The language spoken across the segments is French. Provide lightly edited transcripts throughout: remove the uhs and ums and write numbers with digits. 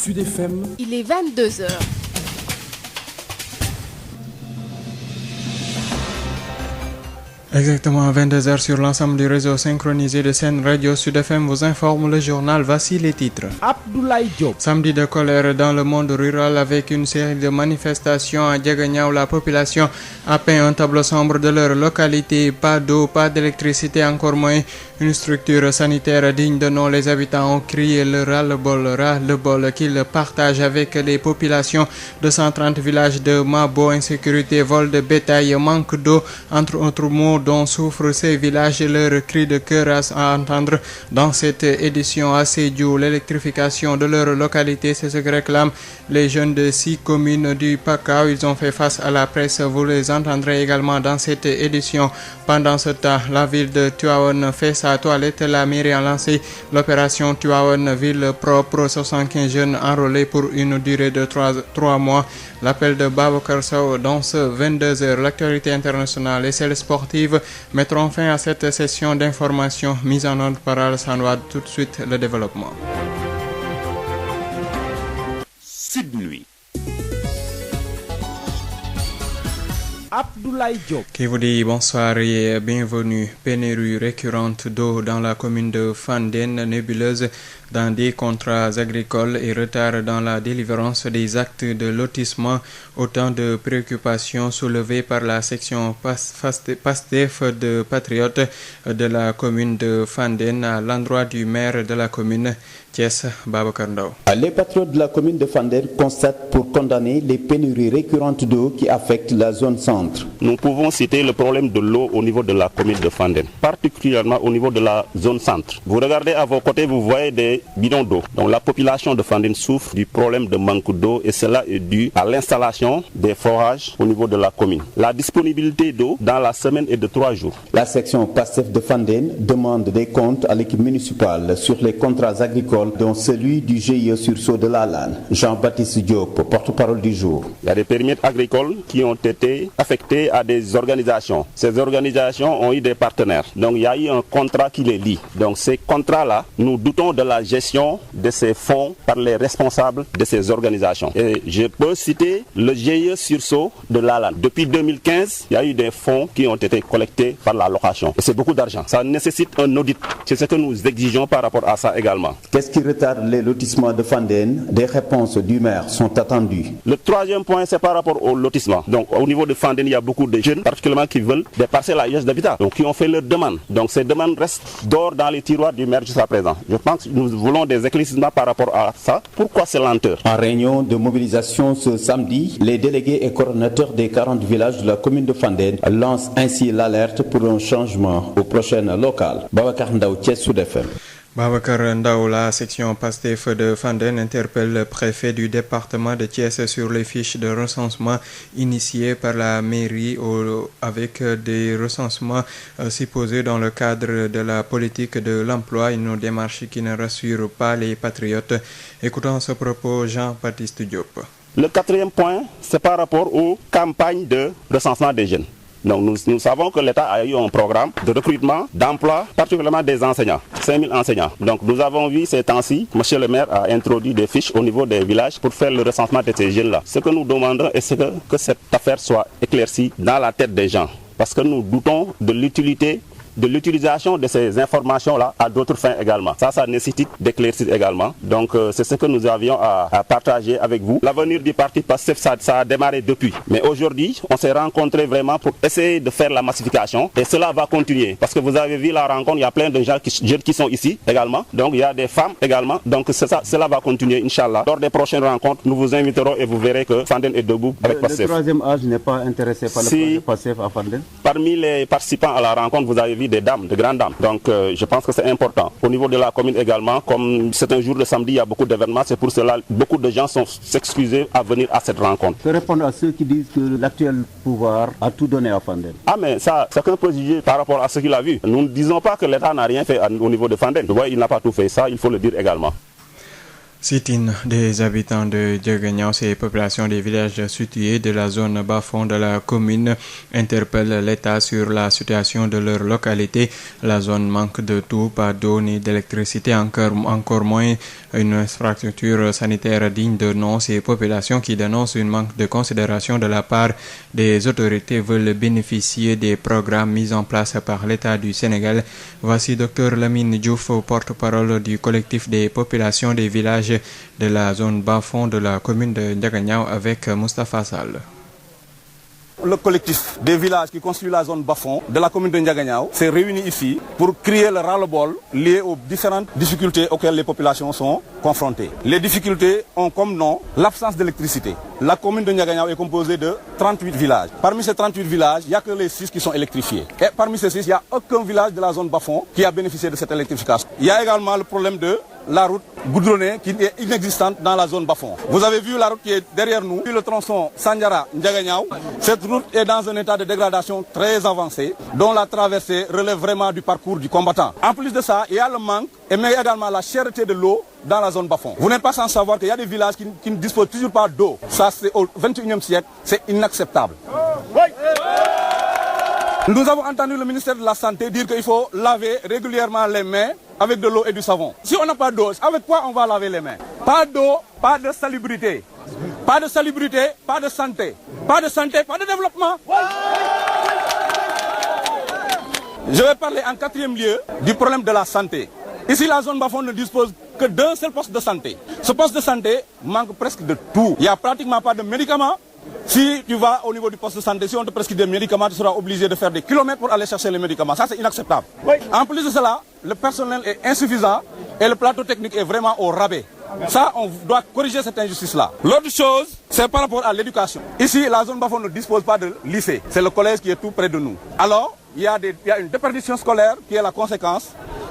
Sud FM. Il est 22h. Exactement à 22h sur l'ensemble du réseau synchronisé de Sen Radio Sud FM vous informe le journal. Voici les titres. Abdoulaye Diop. Samedi de colère dans le monde rural avec une série de manifestations à Diaganiao. La population a peint un tableau sombre de leur localité. Pas d'eau, pas d'électricité, encore moins une structure sanitaire digne de nom. Les habitants ont crié le ras-le-bol qu'ils partagent avec les populations de 130 villages de Mabo. Insécurité, vol de bétail, manque d'eau, entre autres mots dont souffrent ces villages. Leur cri de cœur à entendre dans cette édition à Sédhiou. L'électrification de leur localité, c'est ce que réclament les jeunes de 6 communes du Pakao. Ils ont fait face à la presse, vous les entendrez également dans cette édition. Pendant ce temps, la ville de Tivaouane fait sa toilette. La mairie a lancé l'opération Tivaouane Ville Propre. 75 jeunes enrôlés pour une durée de 3 mois. L'appel de Babacar Sow dans ce 22h. L'actualité internationale et celle sportive mettront fin à cette session d'information mise en ordre par Alassane Wade. Tout de suite, le développement. Sud Nuit. Abdoulaye Diop. Qui vous dit bonsoir et bienvenue. Pénurie récurrente d'eau dans la commune de Fandène, nébuleuse dans des contrats agricoles et retard dans la délivrance des actes de lotissement. Autant de préoccupations soulevées par la section PASTEF de Patriotes de la commune de Fandène à l'endroit du maire de la commune, Thiès Babacar Ndao. Les patriotes de la commune de Fandène constatent pour condamner les pénuries récurrentes d'eau qui affectent la zone centre. Nous pouvons citer le problème de l'eau au niveau de la commune de Fandène, particulièrement au niveau de la zone centre. Vous regardez à vos côtés, vous voyez des bidons d'eau. Donc la population de Fandène souffre du problème de manque d'eau et cela est dû à l'installation des forages au niveau de la commune. La disponibilité d'eau dans la semaine est de 3 jours. La section PASTEF de Fandène demande des comptes à l'équipe municipale sur les contrats agricoles dont celui du GIE Sursaut de Lalane. Jean-Baptiste Diop, porte-parole du jour. Il y a des périmètres agricoles qui ont été affectés à des organisations. Ces organisations ont eu des partenaires. Donc il y a eu un contrat qui les lie. Donc ces contrats-là, nous doutons de la gestion de ces fonds par les responsables de ces organisations. Et je peux citer le GIE Sursaut de Lalane. Depuis 2015, il y a eu des fonds qui ont été collectés par la location. Et c'est beaucoup d'argent. Ça nécessite un audit. C'est ce que nous exigeons par rapport à ça également. Qu'est-ce qui retarde les lotissements de Fandène? Des réponses du maire sont attendues. Le troisième point, c'est par rapport au lotissement. Donc au niveau de Fandène, il y a beaucoup de jeunes, particulièrement qui veulent des parcelles à usage d'habitat. Donc qui ont fait leurs demandes. Donc ces demandes restent d'or dans les tiroirs du maire jusqu'à présent. Je pense que nous voulons des éclaircissements par rapport à ça. Pourquoi c'est lenteur? En réunion de mobilisation ce samedi, les délégués et coordonnateurs des 40 villages de la commune de Fandène lancent ainsi l'alerte pour un changement aux prochaines locales. Babacar Ndao, Thiès Sud FM. Babacar Ndao, la section PASTEF de Fandène interpelle le préfet du département de Thiès sur les fiches de recensement initiées par la mairie avec des recensements supposés dans le cadre de la politique de l'emploi, une démarche qui ne rassure pas les patriotes. Écoutons ce propos Jean-Baptiste Diop. Le quatrième point, c'est par rapport aux campagnes de recensement des jeunes. Donc nous savons que l'État a eu un programme de recrutement, d'emploi, particulièrement des enseignants, 5000 enseignants. Donc nous avons vu ces temps-ci, M. le maire a introduit des fiches au niveau des villages pour faire le recensement de ces jeunes-là. Ce que nous demandons est que cette affaire soit éclaircie dans la tête des gens. Parce que nous doutons de l'utilisation de ces informations-là à d'autres fins également. Ça nécessite d'éclaircir également. Donc c'est ce que nous avions à partager avec vous. L'avenir du parti PASTEF, ça a démarré depuis. Mais aujourd'hui, on s'est rencontrés vraiment pour essayer de faire la massification. Et cela va continuer. Parce que vous avez vu la rencontre, il y a plein de gens jeunes qui sont ici également. Donc il y a des femmes également. Donc cela va continuer, Inch'Allah. Lors des prochaines rencontres, nous vous inviterons et vous verrez que Fandène est debout avec PASTEF. Le troisième âge n'est pas intéressé par le projet PASTEF à Fandène? Parmi les participants à la rencontre, vous avez vu des dames, de grandes dames. Donc je pense que c'est important. Au niveau de la commune également, comme c'est un jour de samedi, il y a beaucoup d'événements. C'est pour cela que beaucoup de gens sont excusés à venir à cette rencontre. Que répondre à ceux qui disent que l'actuel pouvoir a tout donné à Fandène? Ah mais ça, chacun peut juger par rapport à ce qu'il a vu. Nous ne disons pas que l'État n'a rien fait au niveau de Fandène. Vous voyez, il n'a pas tout fait. Ça, il faut le dire également. Sit-in des habitants de Diaganiao et populations des villages situés de la zone bas-fond de la commune interpellent l'État sur la situation de leur localité. La zone manque de tout, pas d'eau ni d'électricité, encore moins une infrastructure sanitaire digne de nom. Ces populations qui dénoncent un manque de considération de la part des autorités veulent bénéficier des programmes mis en place par l'État du Sénégal. Voici Dr Lamine Diouf, porte-parole du collectif des populations des villages de la zone bas-fond de la commune de Ndiaganiao avec Moustapha Sall. Le collectif des villages qui constituent la zone bas-fond de la commune de Ndiaganiao s'est réuni ici pour crier le ras-le-bol lié aux différentes difficultés auxquelles les populations sont confrontées. Les difficultés ont comme nom l'absence d'électricité. La commune de Ndiaganiao est composée de 38 villages. Parmi ces 38 villages, il n'y a que les 6 qui sont électrifiés. Et parmi ces 6, il n'y a aucun village de la zone bas-fond qui a bénéficié de cette électrification. Il y a également le problème de la route goudronnée qui est inexistante dans la zone bas-fond. Vous avez vu la route qui est derrière nous, le tronçon Sandiara-Ndiaganiao. Cette route est dans un état de dégradation très avancé, dont la traversée relève vraiment du parcours du combattant. En plus de ça, il y a le manque, mais également la cherté de l'eau dans la zone bas-fond. Vous n'êtes pas sans savoir qu'il y a des villages qui ne disposent toujours pas d'eau. Ça, c'est au XXIe siècle, c'est inacceptable. Nous avons entendu le ministère de la Santé dire qu'il faut laver régulièrement les mains avec de l'eau et du savon. Si on n'a pas d'eau, avec quoi on va laver les mains? Pas d'eau, pas de salubrité. Pas de salubrité, pas de santé. Pas de santé, pas de développement. Je vais parler en quatrième lieu du problème de la santé. Ici, la zone bas-fond ne dispose que d'un seul poste de santé. Ce poste de santé manque presque de tout. Il n'y a pratiquement pas de médicaments. Si tu vas au niveau du poste de santé, si on te prescrit des médicaments, tu seras obligé de faire des kilomètres pour aller chercher les médicaments. Ça, c'est inacceptable. Oui. En plus de cela, le personnel est insuffisant et le plateau technique est vraiment au rabais. Ça, on doit corriger cette injustice-là. L'autre chose, c'est par rapport à l'éducation. Ici, la zone bas-fond ne dispose pas de lycée. C'est le collège qui est tout près de nous. Alors, il y a une déperdition scolaire qui est la conséquence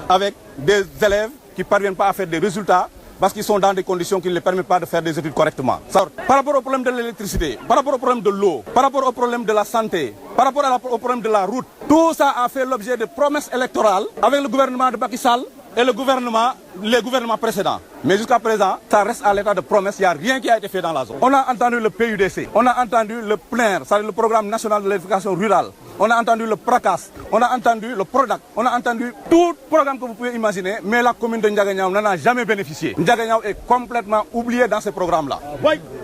avec des élèves qui ne parviennent pas à faire des résultats parce qu'ils sont dans des conditions qui ne les permettent pas de faire des études correctement. Ça, par rapport au problème de l'électricité, par rapport au problème de l'eau, par rapport au problème de la santé, par rapport au problème de la route, tout ça a fait l'objet de promesses électorales avec le gouvernement de Macky Sall et les gouvernements précédents. Mais jusqu'à présent, ça reste à l'état de promesse, il n'y a rien qui a été fait dans la zone. On a entendu le PUDC, on a entendu le PNER, c'est-à-dire le Programme National de l'Éducation Rurale, on a entendu le PRACAS, on a entendu le PRODAC, on a entendu tout programme que vous pouvez imaginer, mais la commune de Ndiaganiao n'en a jamais bénéficié. Ndiaganiao est complètement oublié dans ces programmes-là.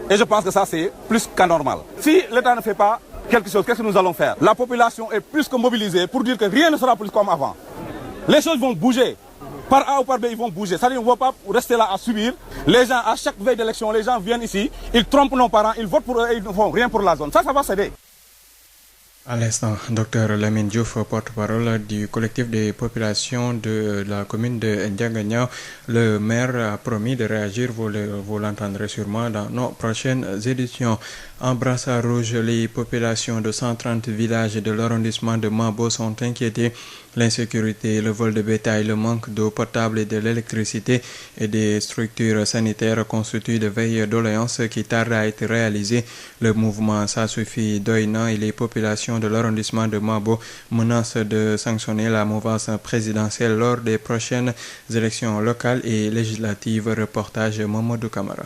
Et je pense que ça, c'est plus qu'anormal. Si l'État ne fait pas quelque chose, qu'est-ce que nous allons faire? La population est plus que mobilisée pour dire que rien ne sera plus comme avant. Les choses vont bouger. Par A ou par B, ils vont bouger. C'est-à-dire qu'on ne va pas rester là à subir. Les gens, à chaque veille d'élection, les gens viennent ici, ils trompent nos parents, ils votent pour eux et ils ne font rien pour la zone. Ça va céder. À l'instant, Dr Lamine Diouf, porte-parole du collectif des populations de la commune de Ndiaganiao. Le maire a promis de réagir, vous l'entendrez sûrement dans nos prochaines éditions. En brassard rouge, les populations de 130 villages de l'arrondissement de Mabo sont inquiétées. L'insécurité, le vol de bétail, le manque d'eau potable et de l'électricité et des structures sanitaires constituent de veilles doléances qui tardent à être réalisées. Le mouvement Ça suffit Doïna et les populations de l'arrondissement de Mabo menacent de sanctionner la mouvance présidentielle lors des prochaines élections locales et législatives. Reportage Mamadou Camara.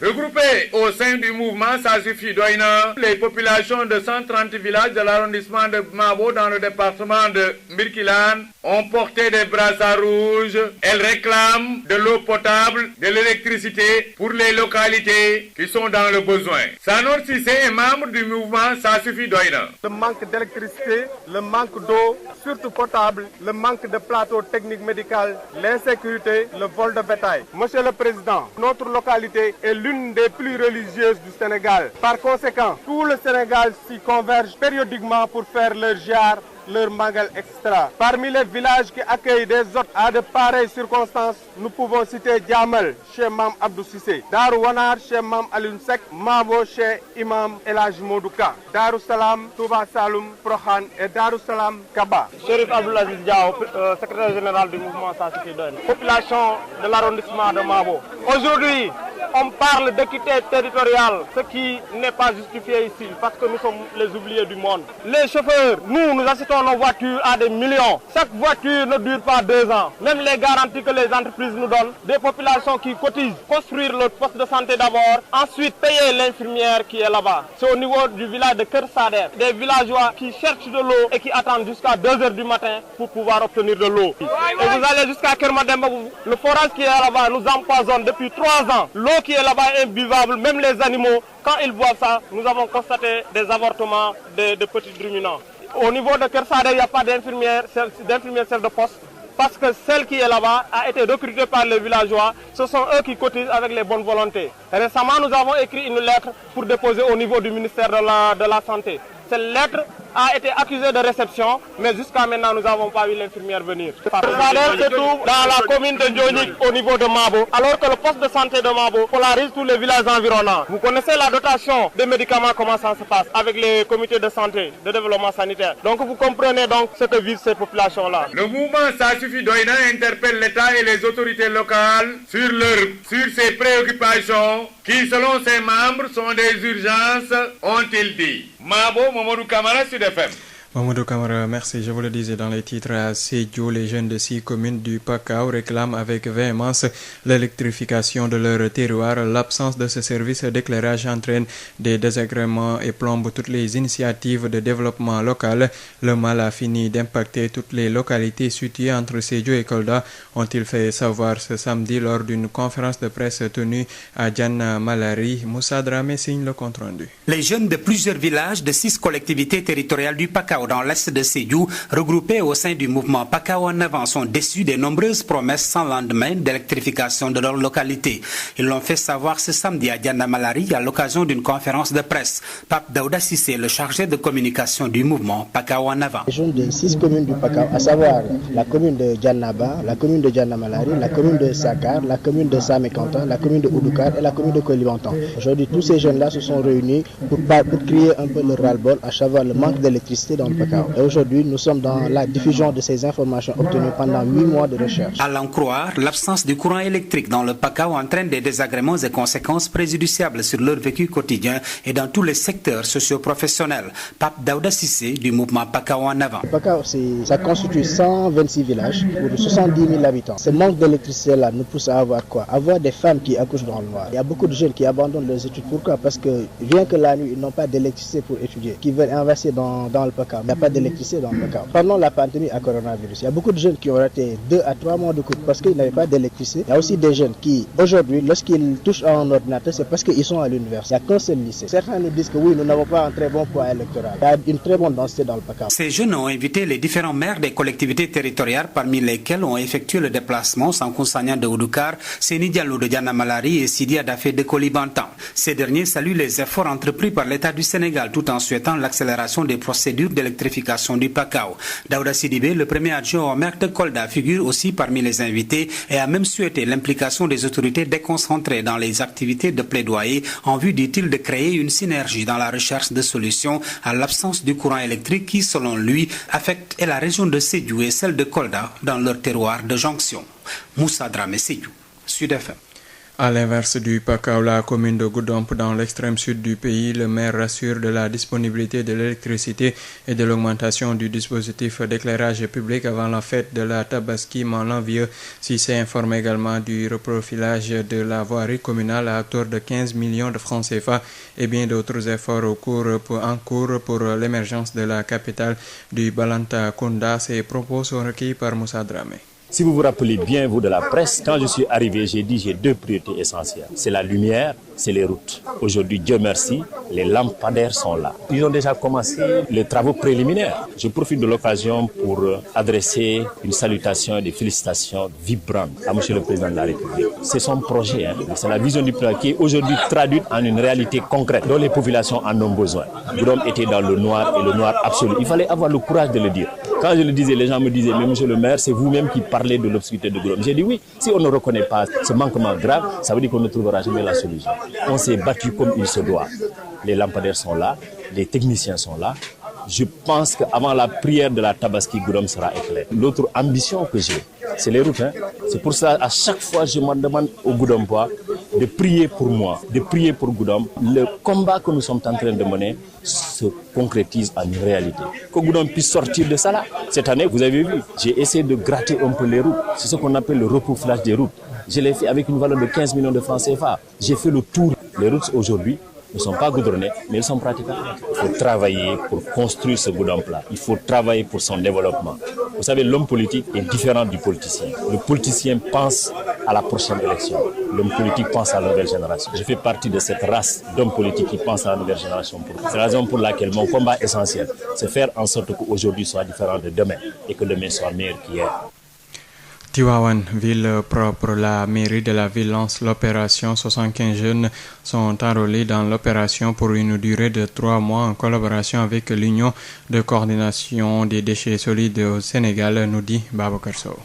Regroupés au sein du mouvement Ça suffit Doïna, les populations de 130 villages de l'arrondissement de Mabo dans le département de Birkilane ont porté des brassards rouges. Elles réclament de l'eau potable, de l'électricité pour les localités qui sont dans le besoin. Sanor Sissé est membre du mouvement Ça suffit Doïna. Le manque d'électricité, le manque d'eau, surtout potable, le manque de plateau technique médical, l'insécurité, le vol de bétail. Monsieur le Président, notre localité est l'une des plus religieuses du Sénégal. Par conséquent, tout le Sénégal s'y converge périodiquement pour faire leur jar, leur mangal extra. Parmi les villages qui accueillent des hôtes à de pareilles circonstances, nous pouvons citer Djamel, chez Mam Abdou Sissé, Darou Wanar, chez Mam Alioune Seck, Mabo, chez Imam El Hadj Modouka, Darou Salam, Touba Saloum, Prohan et Darou Salam, Kaba. Chérif Abdoulaziz Diao, secrétaire général du mouvement Ça suffit Doïna. Population de l'arrondissement de Mabo. Aujourd'hui, on parle d'équité territoriale, ce qui n'est pas justifié ici, parce que nous sommes les oubliés du monde. Les chauffeurs, nous achetons nos voitures à des millions. Chaque voiture ne dure pas 2 ans. Même les garanties que les entreprises nous donnent, des populations qui cotisent, construire leur poste de santé d'abord, ensuite payer l'infirmière qui est là-bas. C'est au niveau du village de Kersader, des villageois qui cherchent de l'eau et qui attendent jusqu'à 2 h du matin pour pouvoir obtenir de l'eau. Et vous allez jusqu'à Kermademba, le forage qui est là-bas nous empoisonne depuis 3 ans. L'eau qui est là-bas est imbuvable, même les animaux, quand ils boivent ça, nous avons constaté des avortements de petits ruminants. Au niveau de Kersader, il n'y a pas d'infirmière chef de poste, parce que celle qui est là-bas a été recrutée par les villageois. Ce sont eux qui cotisent avec les bonnes volontés. Récemment, nous avons écrit une lettre pour déposer au niveau du ministère de la Santé. Cette lettre a été accusée de réception, mais jusqu'à maintenant, nous n'avons pas vu l'infirmière venir. Kersader se trouve dans la commune de Dionik, au niveau de Mabo, alors que le poste de santé de Mabo polarise tous les villages environnants. Vous connaissez la dotation des médicaments, comment ça se passe, avec les comités de santé, de développement sanitaire. Donc vous comprenez donc ce que vivent ces populations-là. Le mouvement Ça suffit Doïna interpelle l'État et les autorités locales sur ces préoccupations qui, selon ses membres, sont des urgences, ont-ils dit. Mabo, Mamadou Kamara, Sud FM. Mamadou Kamara, merci. Je vous le disais dans les titres à Sédhiou, les jeunes de 6 communes du Pakao réclament avec véhémence l'électrification de leur terroir. L'absence de ce service d'éclairage entraîne des désagréments et plombe toutes les initiatives de développement local. Le mal a fini d'impacter toutes les localités situées entre Sédhiou et Kolda, ont-ils fait savoir ce samedi lors d'une conférence de presse tenue à Diana Malari. Moussa Dramé signe le compte-rendu. Les jeunes de plusieurs villages de 6 collectivités territoriales du Pakao dans l'est de Sédhiou, regroupés au sein du mouvement Pakao en avant, sont déçus des nombreuses promesses sans lendemain d'électrification de leur localité. Ils l'ont fait savoir ce samedi à Diana Malari à l'occasion d'une conférence de presse. Pape Daouda Sissé, le chargé de communication du mouvement Pakao en avant. Les jeunes de 6 communes du Pakao, à savoir la commune de Dianaba, la commune de Diana Malari, la commune de Sakar, la commune de Samekantan, la commune de Oudoukar et la commune de Kolibantan. Aujourd'hui, tous ces jeunes-là se sont réunis pour crier un peu le ras-le-bol, à savoir le manque d'électricité dans le Pakao. Et aujourd'hui, nous sommes dans la diffusion de ces informations obtenues pendant 8 mois de recherche. À l'en croire, l'absence du courant électrique dans le Pakao entraîne des désagréments et conséquences préjudiciables sur leur vécu quotidien et dans tous les secteurs socio-professionnels. Pape Daouda Sissé du mouvement Pakao en avant. Le Pakao, ça constitue 126 villages pour 70 000 habitants. Ce manque d'électricité-là nous pousse à avoir quoi? Avoir des femmes qui accouchent dans le noir. Il y a beaucoup de jeunes qui abandonnent leurs études. Pourquoi? Parce que rien que la nuit, ils n'ont pas d'électricité pour étudier, qui veulent investir dans le Pakao. Il n'y a pas d'électricité dans le Pakao. Pendant la pandémie à coronavirus, il y a beaucoup de jeunes qui ont raté 2 à 3 mois de cours parce qu'ils n'avaient pas d'électricité. Il y a aussi des jeunes qui, aujourd'hui, lorsqu'ils touchent à un ordinateur, c'est parce qu'ils sont à l'université. Il n'y a qu'un seul lycée. Certains nous disent que oui, nous n'avons pas un très bon poids électoral. Il y a une très bonne densité dans le Pakao. Ces jeunes ont invité les différents maires des collectivités territoriales, parmi lesquels ont effectué le déplacement Sankou Sagnan de Oudoukar, Séni Diallo de Diana Malari et Sidi Adafé de Kolibantan. Ces derniers saluent les efforts entrepris par l'État du Sénégal tout en souhaitant l'accélération des procédures d'électrification du Pakao. Daouda Sidibé, le premier adjoint au maire de Kolda, figure aussi parmi les invités et a même souhaité l'implication des autorités déconcentrées dans les activités de plaidoyer en vue, dit-il, de créer une synergie dans la recherche de solutions à l'absence du courant électrique qui, selon lui, affecte la région de Sédhiou et celle de Kolda dans leur terroir de jonction. Moussa Dramé, Sédhiou, Sud FM. À l'inverse du Pakao, la commune de Goudomp dans l'extrême sud du pays, le maire rassure de la disponibilité de l'électricité et de l'augmentation du dispositif d'éclairage public avant la fête de la Tabaski en l'envieux. Cissé informe également du reprofilage de la voirie communale à hauteur de 15 millions de francs CFA et bien d'autres efforts en cours pour l'émergence de la capitale du Balanta Kunda. Ces propos sont recueillis par Moussa Dramé. Si vous vous rappelez bien, vous, de la presse, quand je suis arrivé, j'ai dit j'ai 2 priorités essentielles. C'est la lumière, c'est les routes. Aujourd'hui, Dieu merci, les lampadaires sont là. Ils ont déjà commencé les travaux préliminaires. Je profite de l'occasion pour adresser une salutation et des félicitations vibrantes à M. le Président de la République. C'est son projet, c'est la vision du président qui est aujourd'hui traduite en une réalité concrète dont les populations en ont besoin. Goudomp était dans le noir et le noir absolu. Il fallait avoir le courage de le dire. Quand je le disais, les gens me disaient, mais monsieur le maire, c'est vous-même qui parlez de l'obscurité de Goudomp. J'ai dit oui, si on ne reconnaît pas ce manquement grave, ça veut dire qu'on ne trouvera jamais la solution. On s'est battu comme il se doit. Les lampadaires sont là, les techniciens sont là. Je pense qu'avant la prière de la Tabaski, Goudomp sera éclairé. L'autre ambition que j'ai, c'est les routes. C'est pour ça, à chaque fois, je me demande au Goudompois, de prier pour moi, de prier pour Goudomp. Le combat que nous sommes en train de mener se concrétise en une réalité. Que Goudomp puisse sortir de ça là. Cette année, vous avez vu, j'ai essayé de gratter un peu les routes. C'est ce qu'on appelle le repouflage des routes. Je l'ai fait avec une valeur de 15 millions de francs CFA. J'ai fait le tour. Les routes aujourd'hui ne sont pas goudronnées, mais elles sont praticables. Il faut travailler pour construire ce Goudomp-là. Il faut travailler pour son développement. Vous savez, l'homme politique est différent du politicien. Le politicien pense à la prochaine élection. L'homme politique pense à la nouvelle génération. Je fais partie de cette race d'hommes politiques qui pensent à la nouvelle génération. C'est la raison pour laquelle mon combat essentiel, c'est faire en sorte qu'aujourd'hui soit différent de demain et que demain soit meilleur qu'hier. Tivaouane, ville propre, la mairie de la ville lance l'opération. 75 jeunes sont enrôlés dans l'opération pour une durée de 3 mois en collaboration avec l'Union de coordination des déchets solides au Sénégal, nous dit Babacar Sow.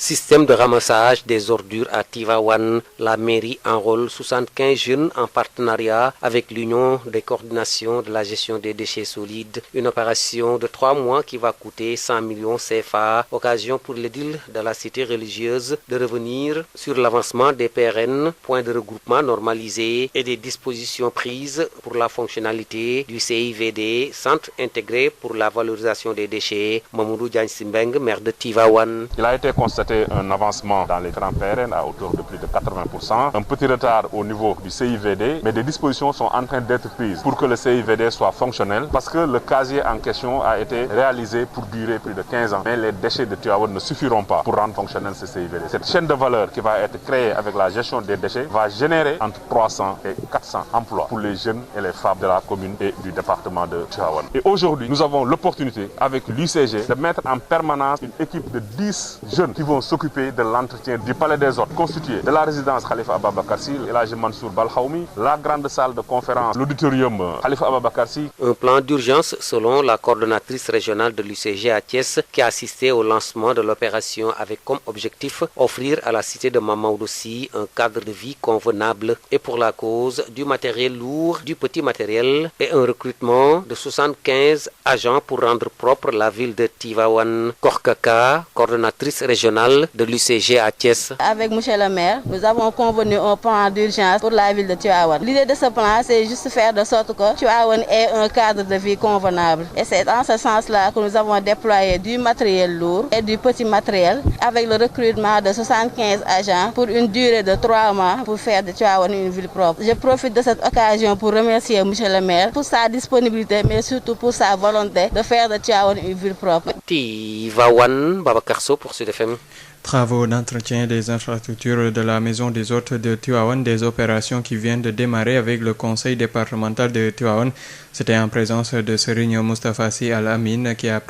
Système de ramassage des ordures à Tivaouane, la mairie enrôle 75 jeunes en partenariat avec l'Union des coordinations de la gestion des déchets solides. Une opération de 3 mois qui va coûter 100 millions CFA. Occasion pour l'édile de la cité religieuse de revenir sur l'avancement des PRN, points de regroupement normalisés et des dispositions prises pour la fonctionnalité du CIVD, Centre intégré pour la valorisation des déchets. Mamoudou Diagne Simbeng, maire de Tivaouane. Il a été constaté un avancement dans les grands PRN à hauteur de plus de 80%, un petit retard au niveau du CIVD, mais des dispositions sont en train d'être prises pour que le CIVD soit fonctionnel, parce que le casier en question a été réalisé pour durer plus de 15 ans. Mais les déchets de Tivaouane ne suffiront pas pour rendre fonctionnel ce CIVD. Cette chaîne de valeur qui va être créée avec la gestion des déchets va générer entre 300 et 400 emplois pour les jeunes et les femmes de la commune et du département de Tivaouane. Et aujourd'hui, nous avons l'opportunité avec l'UCG de mettre en permanence une équipe de 10 jeunes qui vont s'occuper de l'entretien du palais des hôtes constitué de la résidence Khalifa Ababakar Sy, Elhadji Mansour Balhaoumi, la grande salle de conférence, l'auditorium Khalifa Ababakar Sy. Un plan d'urgence selon la coordonnatrice régionale de l'UCG à Thiès qui a assisté au lancement de l'opération avec comme objectif offrir à la cité de Mamaoudou Sy un cadre de vie convenable et pour la cause du matériel lourd, du petit matériel et un recrutement de 75 agents pour rendre propre la ville de Tivaouane. Korkaka, coordonnatrice régionale de l'UCG à Thiès. Avec M. le maire, nous avons convenu un plan d'urgence pour la ville de Tivaouane. L'idée de ce plan, c'est juste faire de sorte que Tivaouane ait un cadre de vie convenable. Et c'est dans ce sens-là que nous avons déployé du matériel lourd et du petit matériel avec le recrutement de 75 agents pour une durée de 3 mois pour faire de Tivaouane une ville propre. Je profite de cette occasion pour remercier M. le maire pour sa disponibilité, mais surtout pour sa volonté de faire de Tivaouane une ville propre. Tivaouane, Babacar Sow pour Sud FM. Travaux d'entretien des infrastructures de la maison des hôtes de Tivaouane, des opérations qui viennent de démarrer avec le conseil départemental de Tivaouane. C'était en présence de Serigne Moustapha Sy Al Amin qui a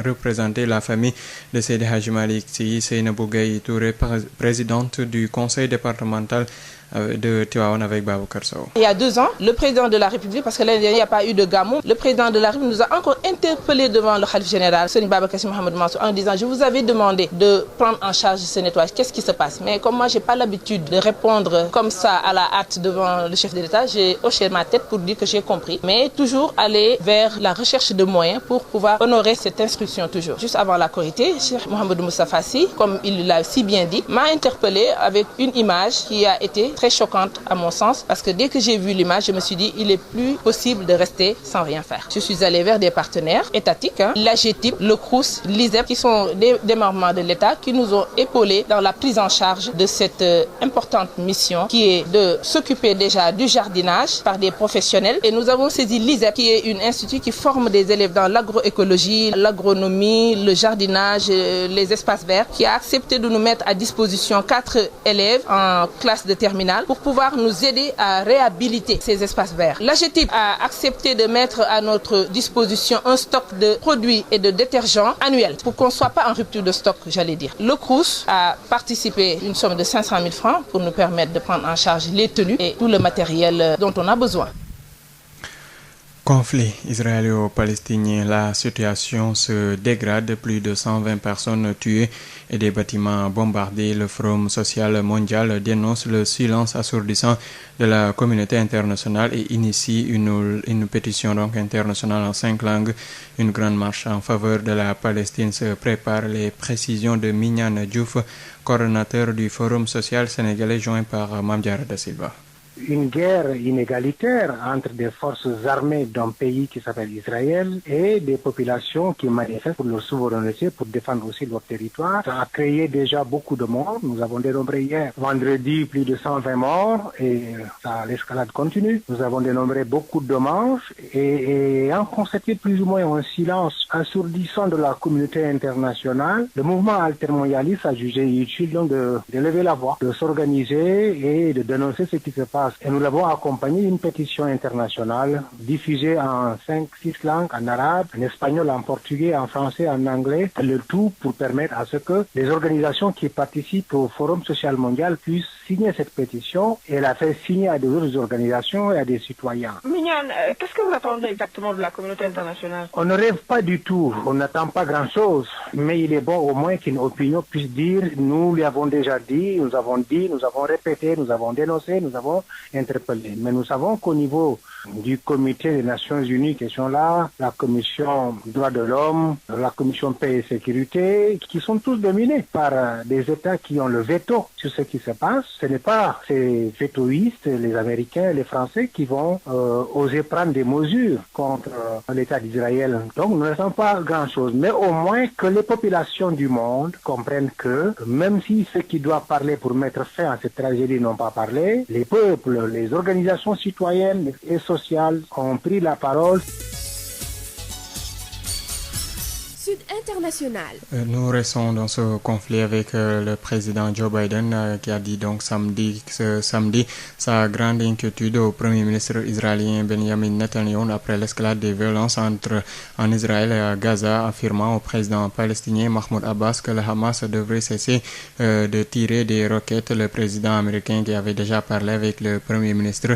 représenté la famille de Seydi Hadji Malick Sy, Seynabou Gaye Touré, présidente du conseil départemental de Tivaouane avec Babacar Sow. Il y a 2 ans, le président de la République, parce que l'année dernière il n'y a pas eu de gamou, le président de la République nous a encore interpellé devant le Khalife général, Serigne Babacar Sy Mohamed Mansour, en disant je vous avais demandé de prendre en charge ce nettoyage, qu'est-ce qui se passe? Mais comme moi je n'ai pas l'habitude de répondre comme ça à la hâte devant le chef de l'État, j'ai hoché ma tête pour dire que j'ai compris, mais toujours aller vers la recherche de moyens pour pouvoir honorer cette instruction toujours. Juste avant la Korité, Cheikh Mohamed Moustapha Sy, comme il l'a si bien dit, m'a interpellé avec une image qui a été très choquante à mon sens, parce que dès que j'ai vu l'image, je me suis dit il est plus possible de rester sans rien faire. Je suis allée vers des partenaires étatiques, l'AGETIP, le CROUS, l'ISEP, qui sont des démembrements de l'État, qui nous ont épaulés dans la prise en charge de cette importante mission qui est de s'occuper déjà du jardinage par des professionnels. Et nous avons saisi l'ISEP, qui est une institut qui forme des élèves dans l'agroécologie, l'agronomie, le jardinage, les espaces verts, qui a accepté de nous mettre à disposition 4 élèves en classe de terminale pour pouvoir nous aider à réhabiliter ces espaces verts. L'AGETIP a accepté de mettre à notre disposition un stock de produits et de détergents annuels pour qu'on ne soit pas en rupture de stock, j'allais dire. Le CROUS a participé une somme de 500 000 francs pour nous permettre de prendre en charge les tenues et tout le matériel dont on a besoin. Conflit israélo-palestinien, la situation se dégrade, plus de 120 personnes tuées et des bâtiments bombardés. Le Forum social mondial dénonce le silence assourdissant de la communauté internationale et initie une pétition donc internationale en 5 langues. Une grande marche en faveur de la Palestine se prépare. Les précisions de Mignane Diouf, coordonnateur du Forum social sénégalais joint par Mame Diarra Da Silva. Une guerre inégalitaire entre des forces armées d'un pays qui s'appelle Israël et des populations qui manifestent pour leur souveraineté, pour défendre aussi leur territoire. Ça a créé déjà beaucoup de morts. Nous avons dénombré hier, vendredi, plus de 120 morts et l'escalade continue. Nous avons dénombré beaucoup de dommages et en constaté plus ou moins un silence assourdissant de la communauté internationale. Le mouvement altermondialiste a jugé utile donc de lever la voix, de s'organiser et de dénoncer ce qui se passe. Et nous l'avons accompagné d'une pétition internationale diffusée en 5-6 langues, en arabe, en espagnol, en portugais, en français, en anglais, le tout pour permettre à ce que les organisations qui participent au Forum social mondial puissent signer cette pétition et la faire signer à d'autres organisations et à des citoyens. Mignane, qu'est-ce que vous attendez exactement de la communauté internationale? On ne rêve pas du tout, on n'attend pas grand-chose, mais il est bon au moins qu'une opinion puisse dire, nous l'avons déjà dit, nous avons répété, nous avons dénoncé, nous avons interpellé. Mais nous savons qu'au niveau du comité des Nations Unies qui sont là, la commission droits de l'homme, la commission paix et sécurité, qui sont tous dominés par des États qui ont le veto sur ce qui se passe. Ce n'est pas ces vétoïstes, les Américains, les Français, qui vont oser prendre des mesures contre l'État d'Israël. Donc nous n'attendons pas grand-chose, mais au moins que les populations du monde comprennent que même si ceux qui doivent parler pour mettre fin à cette tragédie n'ont pas parlé, les peuples, les organisations citoyennes et sociales ont pris la parole. Sud International. Nous restons dans ce conflit avec le président Joe Biden qui a dit donc ce samedi sa grande inquiétude au premier ministre israélien Benjamin Netanyahu après l'escalade des violences en Israël et à Gaza, affirmant au président palestinien Mahmoud Abbas que le Hamas devrait cesser de tirer des roquettes. Le président américain qui avait déjà parlé avec le premier ministre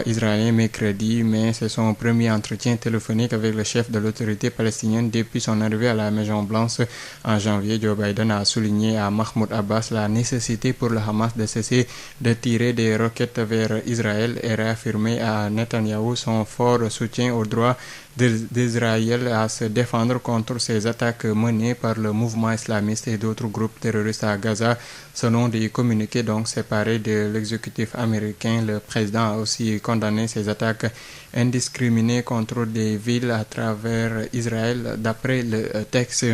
israélien mercredi, mais c'est son premier entretien téléphonique avec le chef de l'autorité palestinienne depuis son arrivée à la Maison-Blanche en janvier. Joe Biden a souligné à Mahmoud Abbas la nécessité pour le Hamas de cesser de tirer des roquettes vers Israël et réaffirmé à Netanyahou son fort soutien au droit d'Israël à se défendre contre ces attaques menées par le mouvement islamiste et d'autres groupes terroristes à Gaza. Selon des communiqués donc séparés de l'exécutif américain, le président a aussi condamné ces attaques indiscriminées contre des villes à travers Israël. D'après le texte,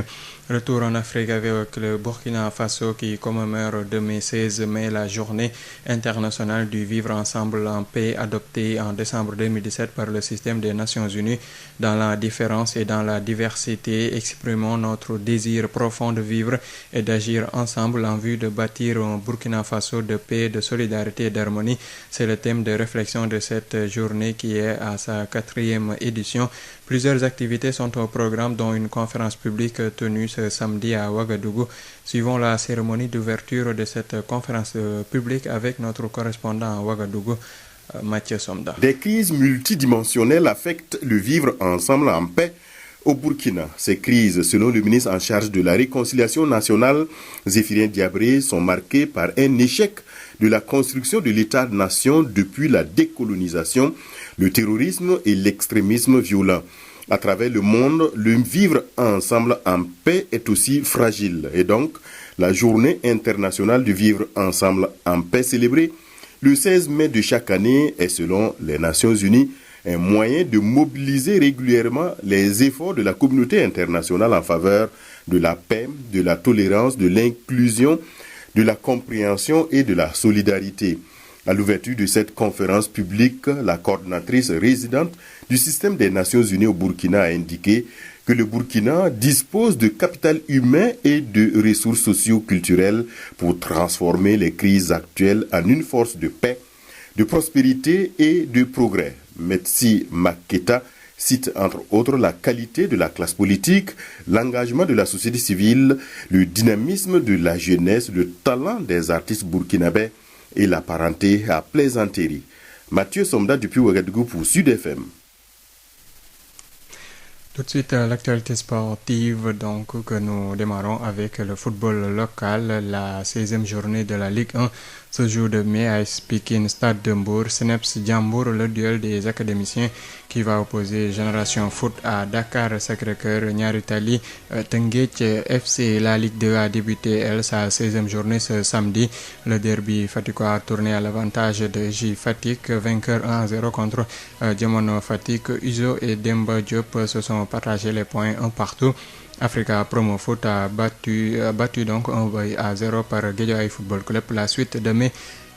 retour en Afrique avec le Burkina Faso qui commémore demain 16 mai la journée internationale du vivre ensemble en paix adoptée en décembre 2017 par le système des Nations Unies. Dans la différence et dans la diversité, exprimons notre désir profond de vivre et d'agir ensemble en vue de bâtir un Burkina Faso de paix, de solidarité et d'harmonie. C'est le thème de réflexion de cette journée qui est à sa 4e édition. Plusieurs activités sont au programme, dont une conférence publique tenue ce samedi à Ouagadougou. Suivons la cérémonie d'ouverture de cette conférence publique avec notre correspondant à Ouagadougou, Mathieu Somda. Des crises multidimensionnelles affectent le vivre ensemble en paix au Burkina. Ces crises, selon le ministre en charge de la réconciliation nationale, Zéphirin Diabré, sont marquées par un échec de la construction de l'État-nation depuis la décolonisation, le terrorisme et l'extrémisme violent. À travers le monde, le vivre ensemble en paix est aussi fragile. Et donc, la journée internationale du vivre ensemble en paix célébrée le 16 mai de chaque année est, selon les Nations Unies, un moyen de mobiliser régulièrement les efforts de la communauté internationale en faveur de la paix, de la tolérance, de l'inclusion, de la compréhension et de la solidarité. À l'ouverture de cette conférence publique, la coordinatrice résidente du système des Nations Unies au Burkina a indiqué que le Burkina dispose de capital humain et de ressources socio-culturelles pour transformer les crises actuelles en une force de paix, de prospérité et de progrès. Metsi Maketa cite entre autres la qualité de la classe politique, l'engagement de la société civile, le dynamisme de la jeunesse, le talent des artistes burkinabés et la parenté à plaisanterie. Mathieu Somda depuis Ouagadougou pour Sud FM. Tout de suite, l'actualité sportive donc, que nous démarrons avec le football local. La 16e journée de la Ligue 1 se joue demain à Pikine, Stade de Mbour, Seneps Diambour, le duel des académiciens qui va opposer Génération Foot à Dakar Sacré-Cœur, Niary Tally, Teungueth FC. La Ligue 2 a débuté, elle, sa 16e journée ce samedi. Le derby faticois a tourné à l'avantage de J Fatick, vainqueur 1-0 contre Jamono Fatick. Uzo et Demba Diop se sont partagé les points un partout. Africa Promo Foot a battu donc 1-0 par Guédiawaye Football Club. La suite demain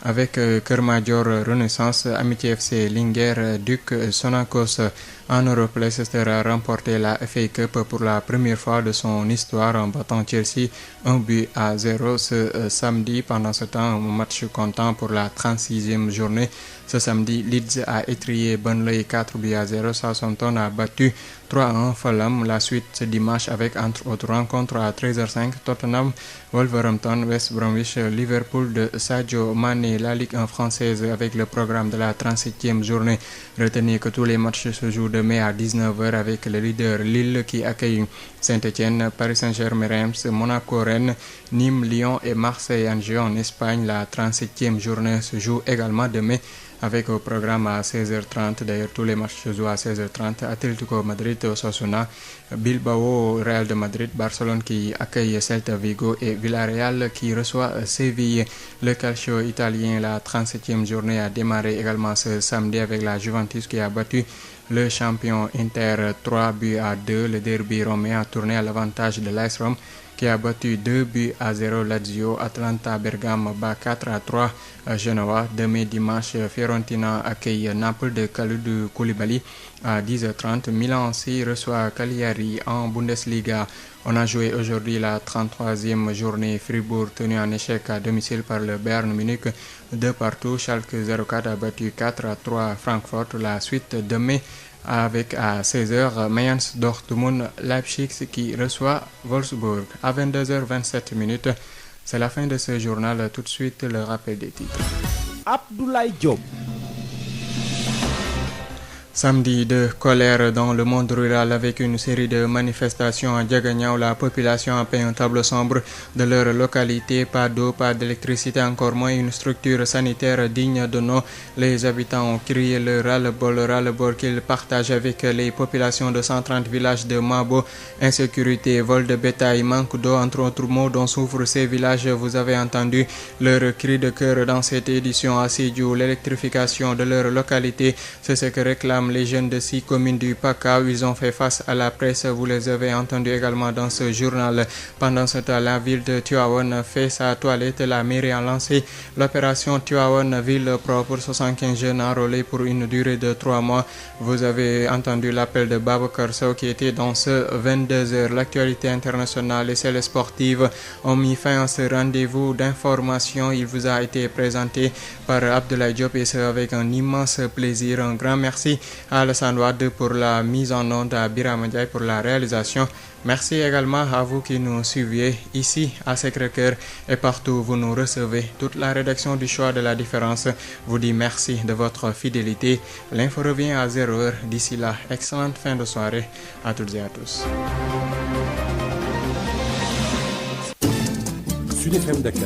avec Keur Madior Renaissance, Amitié FC, Linguère, Duc, Sonacos. En Europe, Leicester a remporté la FA Cup pour la première fois de son histoire en battant Chelsea 1-0 ce samedi. Pendant ce temps, un match comptant pour la 36e journée. Ce samedi, Leeds a étrié Burnley 4-0. Southampton a battu 3-1 Fulham. La suite ce dimanche avec entre autres rencontres à 13h05, Tottenham, Wolverhampton, West Bromwich, Liverpool de Sadio Mané. La Ligue 1 française avec le programme de la 37e journée. Retenez que tous les matchs se jouent demain à 19h avec le leader Lille qui accueille Saint-Etienne, Paris Saint-Germain, Reims, Monaco, Rennes, Nîmes, Lyon et Marseille Angers en Espagne. La 37e journée se joue également demain avec au programme à 16h30. D'ailleurs, tous les matchs se jouent à 16h30. Atlético Madrid, Osasuna, Bilbao, Real de Madrid, Barcelone qui accueille Celta Vigo et Villarreal qui reçoit Séville. Le calcio italien, la 37e journée a démarré également ce samedi avec la Juventus qui a battu le champion Inter 3-2. Le derby romain a tourné à l'avantage de l'AS Rome qui a battu 2-0 Lazio. Atalanta Bergame bat 4-3 Genoa. Demain dimanche, Fiorentina accueille Naples de Kalidou Koulibaly à 10h30. Milan aussi reçoit Cagliari en Bundesliga. On a joué aujourd'hui la 33e journée. Fribourg tenu en échec à domicile par le Bayern Munich 2-2. Schalke 04 a battu 4-3 Francfort. La suite demain avec à 16h Mayence Dortmund Leipzig qui reçoit Wolfsburg. À 22h27, c'est la fin de ce journal. Tout de suite le rappel des titres. Abdoulaye Diop. Samedi de colère dans le monde rural avec une série de manifestations à Diaganiao. La population a peint un tableau sombre de leur localité. Pas d'eau, pas d'électricité, encore moins une structure sanitaire digne de nom. Les habitants ont crié le ras-le-bol qu'ils partagent avec les populations de 130 villages de Mabo. Insécurité, vol de bétail, manque d'eau, entre autres mots dont souffrent ces villages. Vous avez entendu leur cri de cœur dans cette édition à Sédhiou. L'électrification de leur localité, c'est ce que réclament les jeunes de 6 communes du PACA. Ils ont fait face à la presse, vous les avez entendus également dans ce journal. Pendant ce temps, la ville de Tivaouane fait sa toilette. La mairie a lancé l'opération Tivaouane Ville Propre. 75 jeunes enrôlés pour une durée de 3 mois. Vous avez entendu l'appel de Babacar Sow qui était dans ce 22h. L'actualité internationale et celle sportive ont mis fin à ce rendez-vous d'information. Il vous a été présenté par Abdoulaye Diop et c'est avec un immense plaisir. Un grand merci à Alassane Wade pour la mise en onde, à Birama Ndiaye pour la réalisation. Merci également à vous qui nous suiviez ici à Sacré-Cœur et partout où vous nous recevez. Toute la rédaction du Choix de la Différence vous dit merci de votre fidélité. L'info revient à 0h. D'ici là, excellente fin de soirée à toutes et à tous. Sud FM Dakar.